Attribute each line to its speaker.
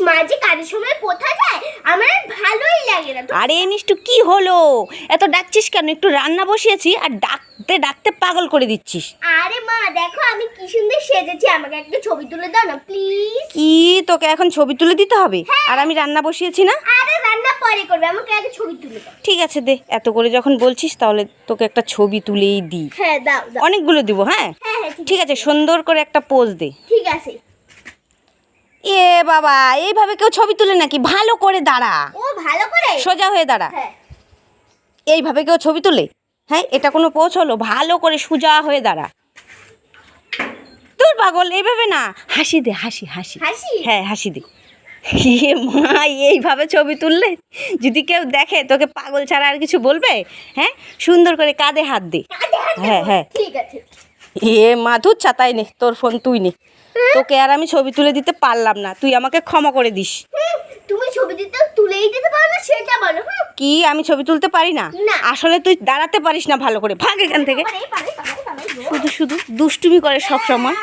Speaker 1: মাঝে কাজের সময় কোথায় যায় আমার আর ভালোই লাগে না।
Speaker 2: আরে মিষ্টু কি হলো, এত ডাকছিস কেন? একটু রান্না বসিয়েছি আর ডাকতে ডাকতে পাগল করে দিচ্ছিস।
Speaker 1: আরে মা দেখো আমি কি সুন্দর সেজেছি, আমাকে একটা ছবি তুলে দাও না প্লিজ।
Speaker 2: কি তোকে এখন ছবি তুলে দিতে হবে? আর আমি রান্না বসিয়েছি না।
Speaker 1: আরে রান্না পরে করবে, আমাকে আগে ছবি তুলে দাও।
Speaker 2: ঠিক আছে দে, এত করে যখন বলছিস তাহলে তোকে একটা ছবি তুলেই দিই।
Speaker 1: হ্যাঁ দাও দাও।
Speaker 2: অনেকগুলো দিব। হ্যাঁ
Speaker 1: হ্যাঁ হ্যাঁ
Speaker 2: ঠিক আছে, সুন্দর করে একটা পোজ দে।
Speaker 1: ঠিক আছে।
Speaker 2: এ বাবা, এইভাবে কেউ ছবি তুলে নাকি? ভালো করে দাঁড়া,
Speaker 1: ও ভালো করে
Speaker 2: সোজা হয়ে দাঁড়া।
Speaker 1: হ্যাঁ
Speaker 2: এইভাবে কেউ ছবি তুলে? হ্যাঁ, এটা কোনো পোজ হলো? ভালো করে সোজা হয়ে দাঁড়া। তোর পাগল, এইভাবে না, হাসি দে, হাসি হাসি।
Speaker 1: হাসি?
Speaker 2: হ্যাঁ হাসি দে। এ মা, এইভাবে ছবি তুললে যদি কেউ দেখে তোকে পাগল ছাড়া আর কিছু বলবে? হ্যাঁ, সুন্দর করে কাঁধে হাত দে। হ্যাঁ হ্যাঁ।
Speaker 1: ঠিক আছে।
Speaker 2: এ মা, তুই ছাতাই নে, তোর ফোন তুই নে। তোকে আর আমি ছবি তুলে দিতে পারলাম না, তুই আমাকে ক্ষমা করে দিস।
Speaker 1: তুমি ছবি তুলেই দিতে পারো না সেটা বলো।
Speaker 2: কি আমি ছবি তুলতে পারি না?
Speaker 1: না।
Speaker 2: আসলে তুই দাঁড়াতে পারিস না ভালো করে, ভাগ এখান থেকে।
Speaker 1: পারে পারে পারে পারে
Speaker 2: শুধু শুধু দুষ্টুমি করে সব সময়।